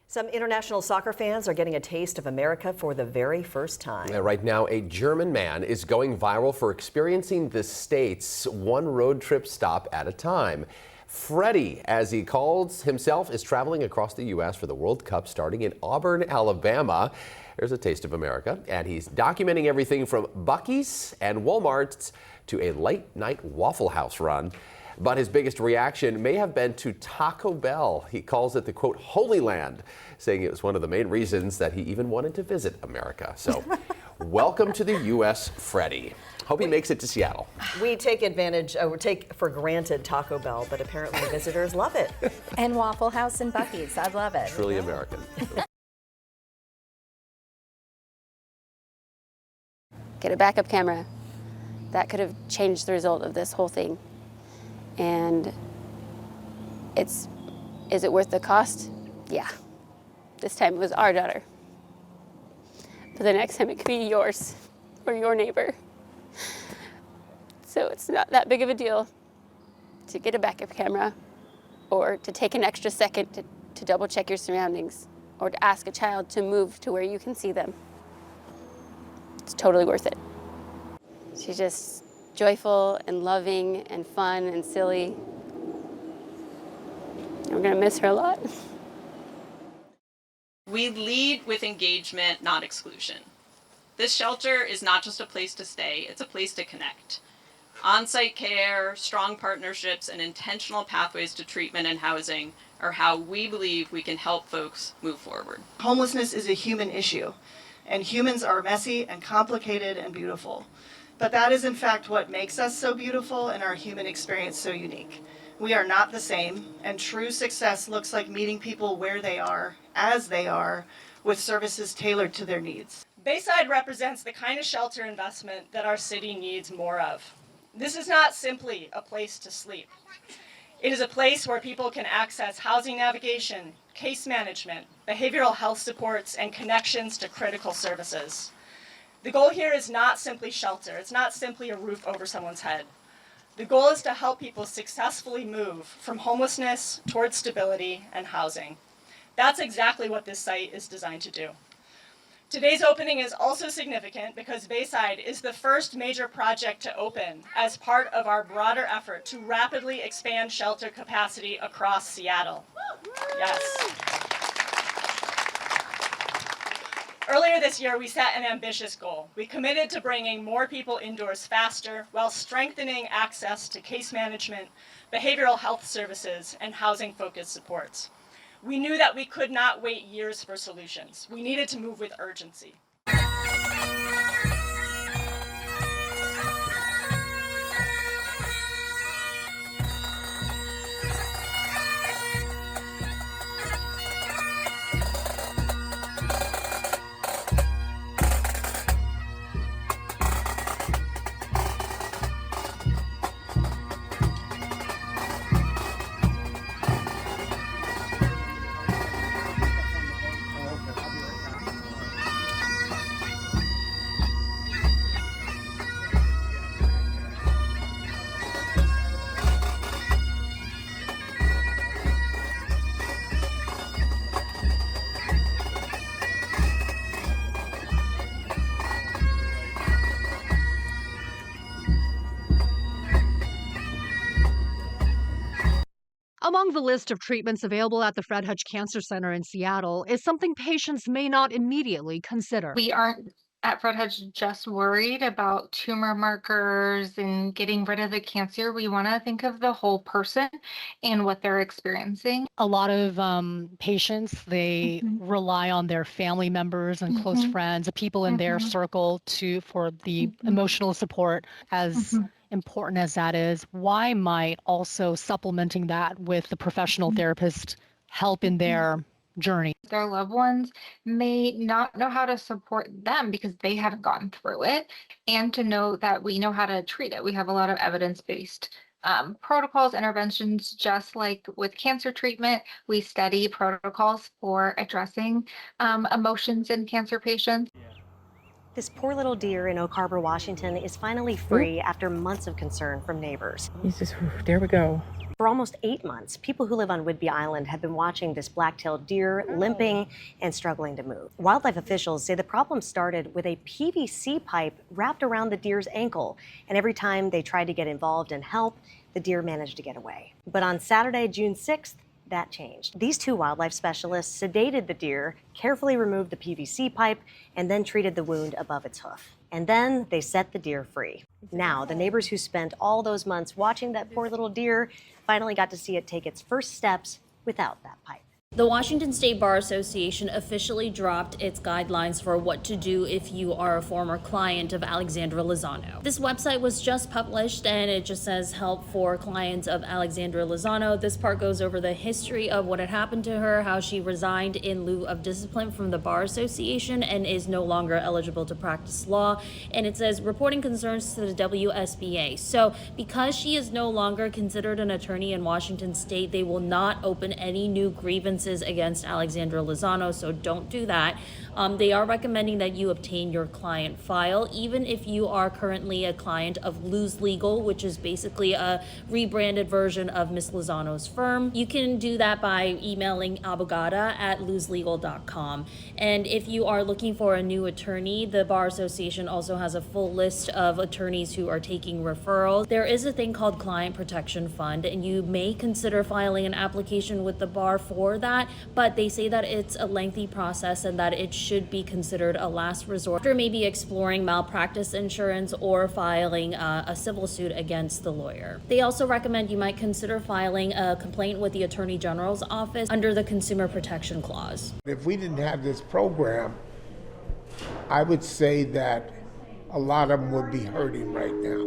Some international soccer fans are getting a taste of America for the very first time. Right now, a German man is going viral for experiencing the States one road trip stop at a time. Freddie, as he calls himself, is traveling across the U.S. for the World Cup starting in Auburn, Alabama. There's a taste of America, and he's documenting everything from Buc-ee's and Walmart's to a late-night Waffle House run. But his biggest reaction may have been to Taco Bell. He calls it the, quote, Holy Land, saying it was one of the main reasons that he even wanted to visit America. So welcome to the U.S., Freddie. Hope he makes it to Seattle. We take for granted Taco Bell, but apparently visitors love it. And Waffle House and Buc-ee's. I love it. Truly American. Get a backup camera. That could have changed the result of this whole thing. And is it worth the cost? Yeah. This time it was our daughter. But the next time it could be yours or your neighbor. So it's not that big of a deal to get a backup camera or to take an extra second to double check your surroundings or to ask a child to move to where you can see them. It's totally worth it. She's just joyful and loving and fun and silly. And we're gonna miss her a lot. We lead with engagement, not exclusion. This shelter is not just a place to stay, it's a place to connect. On-site care, strong partnerships, and intentional pathways to treatment and housing are how we believe we can help folks move forward. Homelessness is a human issue, and humans are messy and complicated and beautiful. But that is in fact what makes us so beautiful and our human experience so unique. We are not the same, and true success looks like meeting people where they are, as they are, with services tailored to their needs. Bayside represents the kind of shelter investment that our city needs more of. This is not simply a place to sleep. It is a place where people can access housing navigation, case management, behavioral health supports, and connections to critical services. The goal here is not simply shelter. It's not simply a roof over someone's head. The goal is to help people successfully move from homelessness towards stability and housing. That's exactly what this site is designed to do. Today's opening is also significant because Bayside is the first major project to open as part of our broader effort to rapidly expand shelter capacity across Seattle. Yes. Earlier this year, we set an ambitious goal. We committed to bringing more people indoors faster while strengthening access to case management, behavioral health services, and housing-focused supports. We knew that we could not wait years for solutions. We needed to move with urgency. Among the list of treatments available at the Fred Hutch Cancer Center in Seattle is something patients may not immediately consider. We aren't at Fred Hutch just worried about tumor markers and getting rid of the cancer. We want to think of the whole person and what they're experiencing. A lot of patients, they rely on their family members and close friends, people in their circle for the emotional support. As important as that is, why might also supplementing that with the professional therapist help in their journey? Their loved ones may not know how to support them because they haven't gone through it, and to know that we know how to treat it. We have a lot of evidence-based protocols, interventions. Just like with cancer treatment, we study protocols for addressing emotions in cancer patients. This poor little deer in Oak Harbor, Washington is finally free after months of concern from neighbors. There we go. For almost 8 months, people who live on Whidbey Island have been watching this black-tailed deer limping and struggling to move. Wildlife officials say the problem started with a PVC pipe wrapped around the deer's ankle, and every time they tried to get involved and help, the deer managed to get away. But on Saturday, June 6th, that changed. These 2 wildlife specialists sedated the deer, carefully removed the PVC pipe, and then treated the wound above its hoof. And then they set the deer free. Now, the neighbors who spent all those months watching that poor little deer finally got to see it take its first steps without that pipe. The Washington State Bar Association officially dropped its guidelines for what to do if you are a former client of Alexandra Lozano. This website was just published and it just says help for clients of Alexandra Lozano. This part goes over the history of what had happened to her, how she resigned in lieu of discipline from the Bar Association and is no longer eligible to practice law. And it says reporting concerns to the WSBA. So because she is no longer considered an attorney in Washington State, they will not open any new grievances against Alexandra Lozano, so don't do that. They are recommending that you obtain your client file, even if you are currently a client of Luz Legal, which is basically a rebranded version of Miss Lozano's firm. You can do that by emailing abogada@luzlegal.com. And if you are looking for a new attorney, the Bar Association also has a full list of attorneys who are taking referrals. There is a thing called Client Protection Fund, and you may consider filing an application with the bar for that, but they say that it's a lengthy process and that it should be considered a last resort after maybe exploring malpractice insurance or filing a civil suit against the lawyer. They also recommend you might consider filing a complaint with the Attorney General's office under the Consumer Protection Clause. If we didn't have this program, I would say that a lot of them would be hurting right now.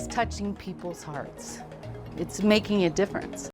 Touching people's hearts. It's making a difference.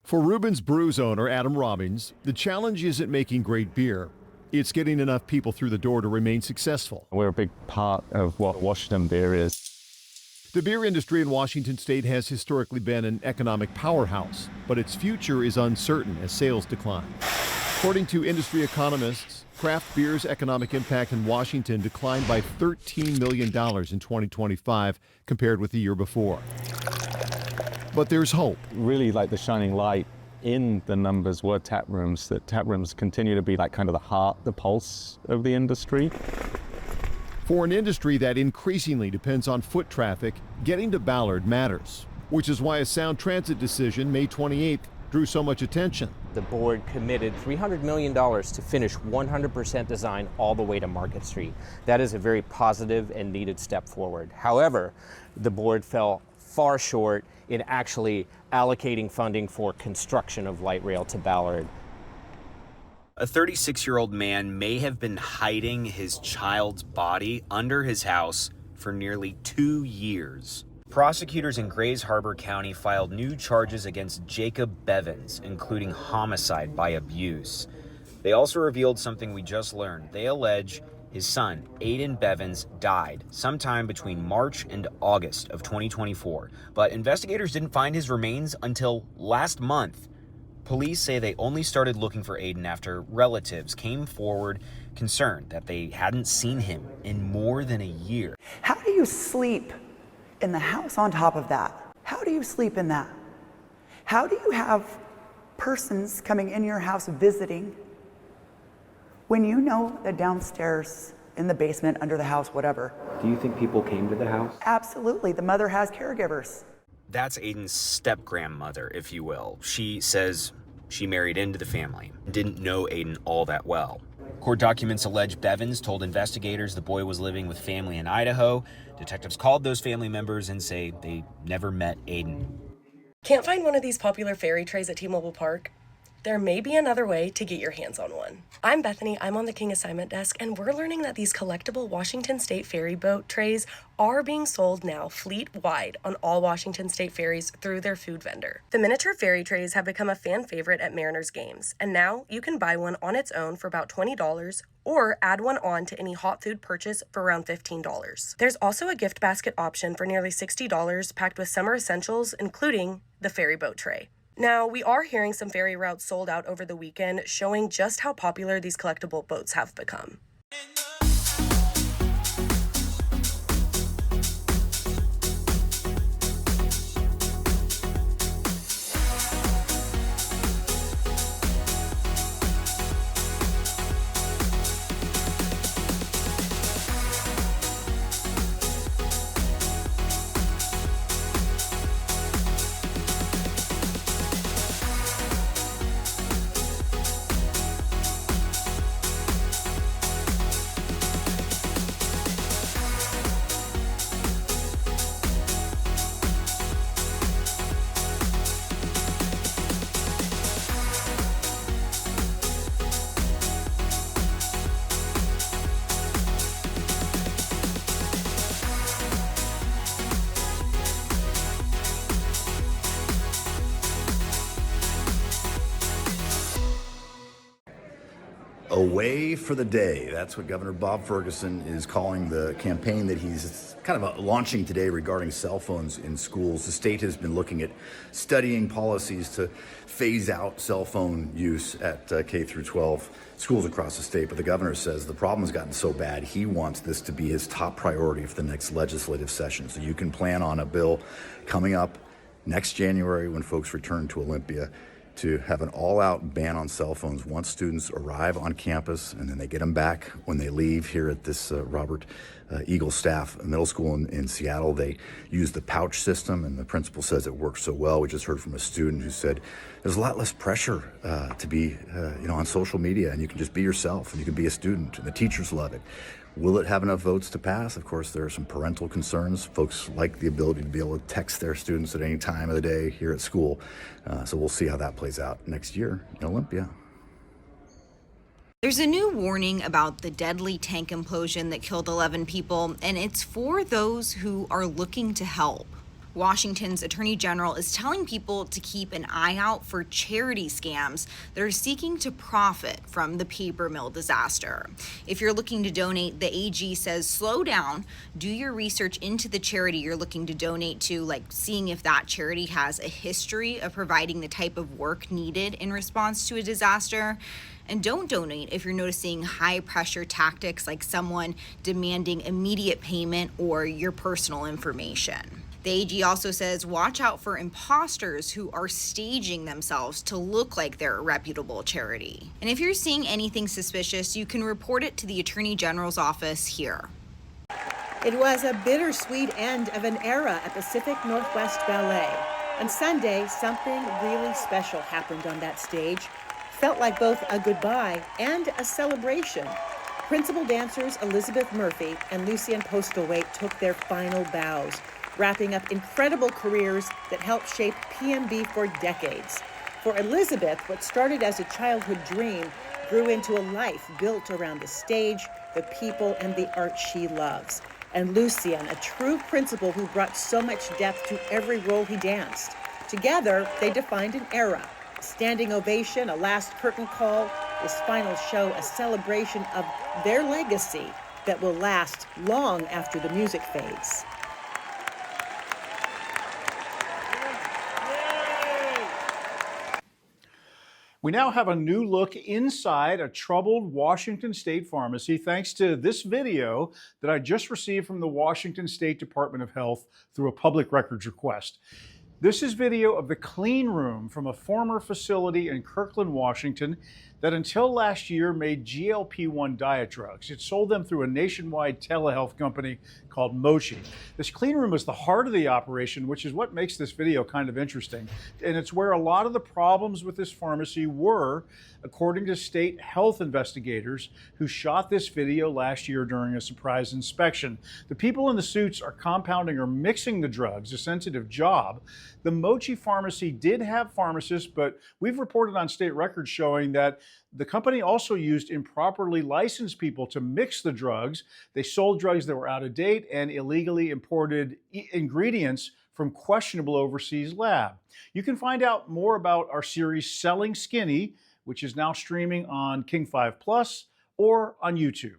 For Reuben's Brews owner, Adam Robbins, the challenge isn't making great beer. It's getting enough people through the door to remain successful. We're a big part of what Washington beer is. The beer industry in Washington state has historically been an economic powerhouse, but its future is uncertain as sales decline. According to industry economists, craft beer's economic impact in Washington declined by $13 million in 2025 compared with the year before. But there's hope. Really, like the shining light in the numbers were tap rooms, that tap rooms continue to be like kind of the heart, the pulse of the industry. For an industry that increasingly depends on foot traffic, getting to Ballard matters, which is why a Sound Transit decision May 28th drew so much attention. The board committed $300 million to finish 100% design all the way to Market Street. That is a very positive and needed step forward. However, the board fell far short in actually allocating funding for construction of light rail to Ballard. A 36-year-old man may have been hiding his child's body under his house for nearly 2 years. Prosecutors in Grays Harbor County filed new charges against Jacob Bevins, including homicide by abuse. They also revealed something we just learned. They allege his son, Aiden Bevins, died sometime between March and August of 2024, but investigators didn't find his remains until last month. Police say they only started looking for Aiden after relatives came forward concerned that they hadn't seen him in more than a year. How do you sleep in the house on top of that? How do you sleep in that? How do you have persons coming in your house visiting when you know that downstairs, in the basement, under the house, whatever? Do you think people came to the house? Absolutely. The mother has caregivers. That's Aiden's step-grandmother, if you will. She says she married into the family and didn't know Aiden all that well. Court documents allege Bevins told investigators the boy was living with family in Idaho. Detectives called those family members and say they never met Aiden. Can't find one of these popular ferry trays at T-Mobile Park? There may be another way to get your hands on one. I'm Bethany, I'm on the King Assignment Desk, and we're learning that these collectible Washington State ferry boat trays are being sold now fleet-wide on all Washington State ferries through their food vendor. The miniature ferry trays have become a fan favorite at Mariners games, and now you can buy one on its own for about $20 or add one on to any hot food purchase for around $15. There's also a gift basket option for nearly $60 packed with summer essentials, including the ferry boat tray. Now, we are hearing some ferry routes sold out over the weekend, showing just how popular these collectible boats have become. Away for the day. That's what Governor Bob Ferguson is calling the campaign that he's kind of launching today regarding cell phones in schools. The state has been looking at studying policies to phase out cell phone use at K through 12 schools across the state. But the governor says the problem has gotten so bad, he wants this to be his top priority for the next legislative session. So you can plan on a bill coming up next January when folks return to Olympia to have an all-out ban on cell phones once students arrive on campus, and then they get them back when they leave. Here at this Robert Eagle Staff Middle School in Seattle, they use the pouch system, and the principal says it works so well. We just heard from a student who said there's a lot less pressure to be on social media, and you can just be yourself, and you can be a student, and the teachers love it. Will it have enough votes to pass? Of course, there are some parental concerns. Folks like the ability to be able to text their students at any time of the day here at school. So we'll see how that plays out next year in Olympia. There's a new warning about the deadly tank implosion that killed 11 people, and it's for those who are looking to help. Washington's Attorney General is telling people to keep an eye out for charity scams that are seeking to profit from the paper mill disaster. If you're looking to donate, the AG says slow down, do your research into the charity you're looking to donate to, like seeing if that charity has a history of providing the type of work needed in response to a disaster. And don't donate if you're noticing high pressure tactics like someone demanding immediate payment or your personal information. The AG also says watch out for imposters who are staging themselves to look like they're a reputable charity. And if you're seeing anything suspicious, you can report it to the Attorney General's office here. It was a bittersweet end of an era at Pacific Northwest Ballet. On Sunday, something really special happened on that stage. Felt like both a goodbye and a celebration. Principal dancers Elizabeth Murphy and Lucian Postlewaite took their final bows, wrapping up incredible careers that helped shape PMB for decades. For Elizabeth, what started as a childhood dream grew into a life built around the stage, the people, and the art she loves. And Lucian, a true principal who brought so much depth to every role he danced. Together, they defined an era. A standing ovation, a last curtain call, this final show a celebration of their legacy that will last long after the music fades. We now have a new look inside a troubled Washington State pharmacy thanks to this video that I just received from the Washington State Department of Health through a public records request. This is video of the clean room from a former facility in Kirkland, Washington. that until last year made GLP-1 diet drugs. It sold them through a nationwide telehealth company called Mochi. This clean room is the heart of the operation, which is what makes this video kind of interesting. And it's where a lot of the problems with this pharmacy were, according to state health investigators who shot this video last year during a surprise inspection. The people in the suits are compounding or mixing the drugs, a sensitive job. The Mochi pharmacy did have pharmacists, but we've reported on state records showing that the company also used improperly licensed people to mix the drugs. They sold drugs that were out of date and illegally imported ingredients from questionable overseas lab. You can find out more about our series Selling Skinny, which is now streaming on King 5 Plus or on YouTube.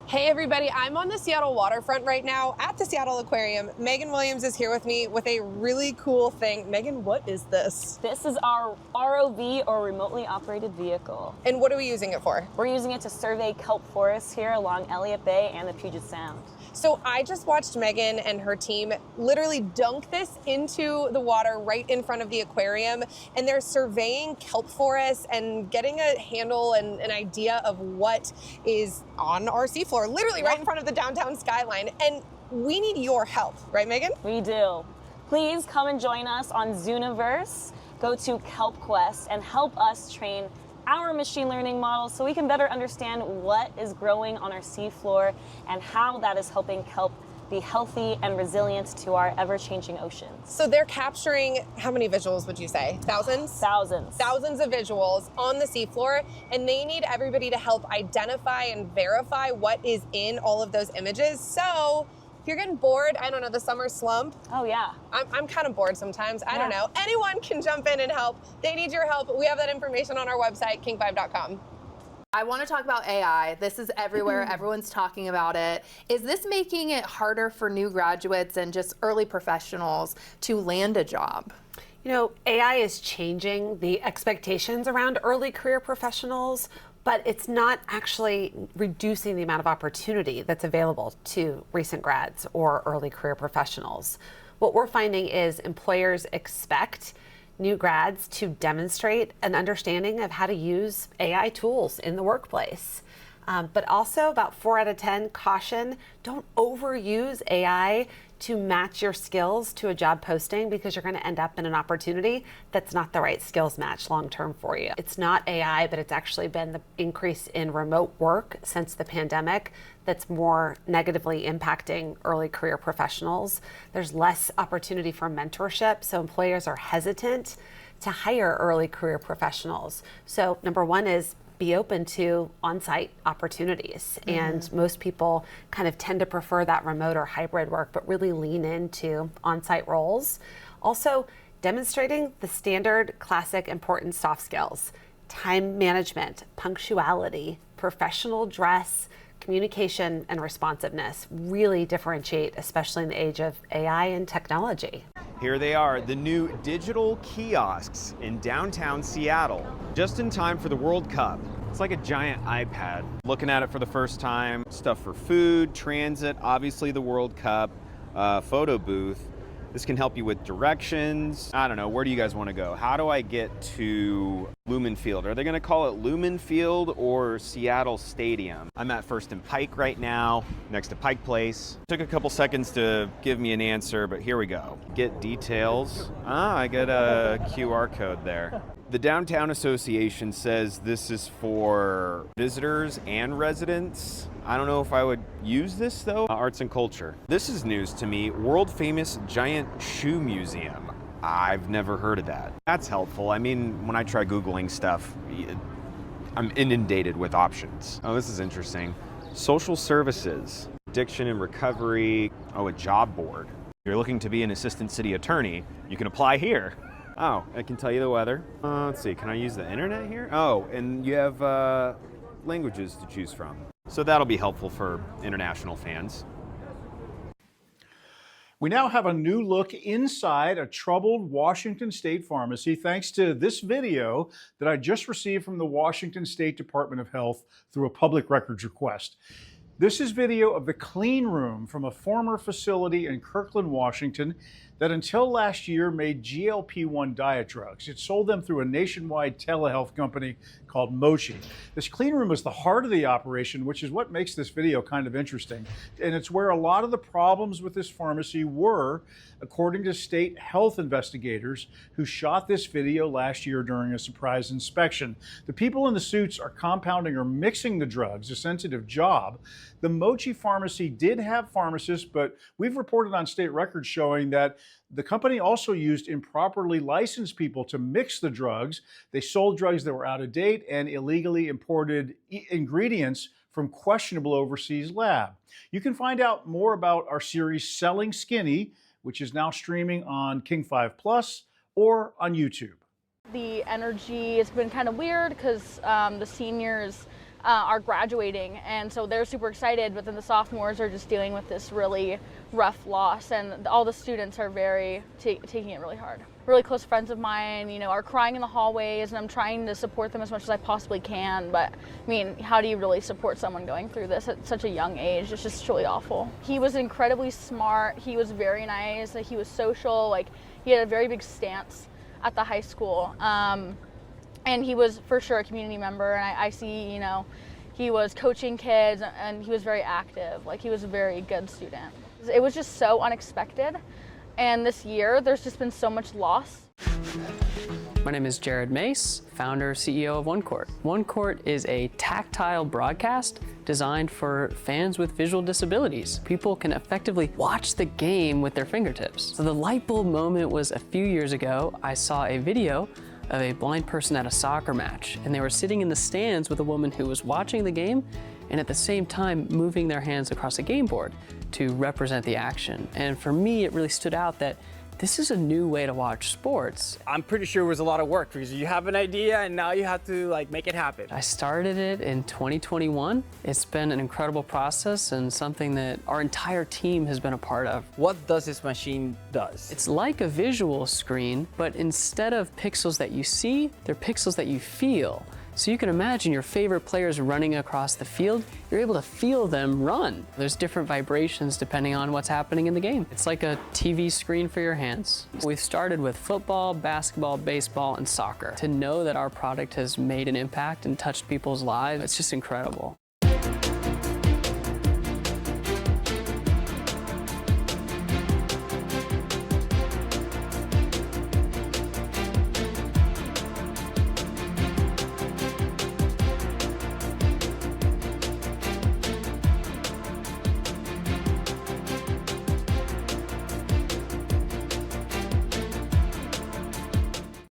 Hey everybody, I'm on the Seattle waterfront right now at the Seattle Aquarium. Megan Williams is here with me with a really cool thing. Megan, what is this? This is our ROV, or remotely operated vehicle. And what are we using it for? We're using it to survey kelp forests here along Elliott Bay and the Puget Sound. So I just watched Megan and her team literally dunk this into the water right in front of the aquarium, and they're surveying kelp forests and getting a handle and an idea of what is on our seafloor, literally right in front of the downtown skyline. And we need your help, right, Megan? We do. Please come and join us on Zooniverse. Go to KelpQuest and help us train our machine learning models so we can better understand what is growing on our seafloor and how that is helping kelp be healthy and resilient to our ever-changing oceans. So they're capturing, how many visuals would you say? Thousands? Thousands. Thousands of visuals on the seafloor, and they need everybody to help identify and verify what is in all of those images. So if you're getting bored, I don't know, the summer slump. Oh yeah. I'm kind of bored sometimes, I don't know. Anyone can jump in and help. They need your help. We have that information on our website, king5.com. I want to talk about AI. This is everywhere. Everyone's talking about it. Is this making it harder for new graduates and just early professionals to land a job? You know, AI is changing the expectations around early career professionals, but it's not actually reducing the amount of opportunity that's available to recent grads or early career professionals. What we're finding is employers expect new grads to demonstrate an understanding of how to use AI tools in the workplace. But also about 4 out of 10 caution, don't overuse AI to match your skills to a job posting, because you're going to end up in an opportunity that's not the right skills match long-term for you. It's not AI, but it's actually been the increase in remote work since the pandemic that's more negatively impacting early career professionals. There's less opportunity for mentorship, so employers are hesitant to hire early career professionals. So number one is be open to on-site opportunities. And most people kind of tend to prefer that remote or hybrid work, but really lean into on-site roles. Also, demonstrating the standard, classic, important soft skills: time management, punctuality, professional dress, communication, and responsiveness really differentiate, especially in the age of AI and technology. Here they are, the new digital kiosks in downtown Seattle, just in time for the World Cup. It's like a giant iPad. Looking at it for the first time, stuff for food, transit, obviously the World Cup, photo booth. This can help you with directions. I don't know, where do you guys want to go? How do I get to Lumen Field? Are they going to call it Lumen Field or Seattle Stadium? I'm at First and Pike right now, next to Pike Place. Took a couple seconds to give me an answer, but here we go. Get details. I got a QR code there. The Downtown Association says this is for visitors and residents. I don't know if I would use this though. Arts and culture. This is news to me. World famous giant shoe museum. I've never heard of that. That's helpful. I mean, when I try Googling stuff, I'm inundated with options. Oh, this is interesting. Social services, addiction and recovery. Oh, a job board. If you're looking to be an assistant city attorney, you can apply here. Oh, I can tell you the weather. Let's see, can I use the internet here? Oh, and you have languages to choose from. So that'll be helpful for international fans. We now have a new look inside a troubled Washington State pharmacy thanks to this video that I just received from the Washington State Department of Health through a public records request. This is video of the clean room from a former facility in Kirkland, Washington. that until last year made GLP-1 diet drugs. It sold them through a nationwide telehealth company called Mochi. This clean room is the heart of the operation, which is what makes this video kind of interesting. And it's where a lot of the problems with this pharmacy were, according to state health investigators who shot this video last year during a surprise inspection. The people in the suits are compounding or mixing the drugs, a sensitive job. The Mochi pharmacy did have pharmacists, but we've reported on state records showing that the company also used improperly licensed people to mix the drugs. They sold drugs that were out of date and illegally imported ingredients from questionable overseas lab. You can find out more about our series Selling Skinny, which is now streaming on King 5 Plus or on YouTube. The energy has been kind of weird because the seniors are graduating, and so they're super excited, but then the sophomores are just dealing with this really rough loss, and all the students are very taking it really hard. Really close friends of mine, are crying in the hallways, and I'm trying to support them as much as I possibly can, but I mean, how do you really support someone going through this at such a young age? It's just truly awful. He was incredibly smart, he was very nice, he was social, he had a very big stance at the high school. And he was for sure a community member, and I see, he was coaching kids, and he was very active. He was a very good student. It was just so unexpected, and this year there's just been so much loss. My name is Jared Mace, founder, CEO of OneCourt. OneCourt is a tactile broadcast designed for fans with visual disabilities. People can effectively watch the game with their fingertips. So the light bulb moment was a few years ago. I saw a video of a blind person at a soccer match, and they were sitting in the stands with a woman who was watching the game and at the same time moving their hands across a game board to represent the action. And for me, it really stood out that this is a new way to watch sports. I'm pretty sure it was a lot of work because you have an idea and now you have to make it happen. I started it in 2021. It's been an incredible process and something that our entire team has been a part of. What does this machine does? It's like a visual screen, but instead of pixels that you see, they're pixels that you feel. So you can imagine your favorite players running across the field, you're able to feel them run. There's different vibrations depending on what's happening in the game. It's like a TV screen for your hands. We've started with football, basketball, baseball, and soccer. To know that our product has made an impact and touched people's lives, it's just incredible.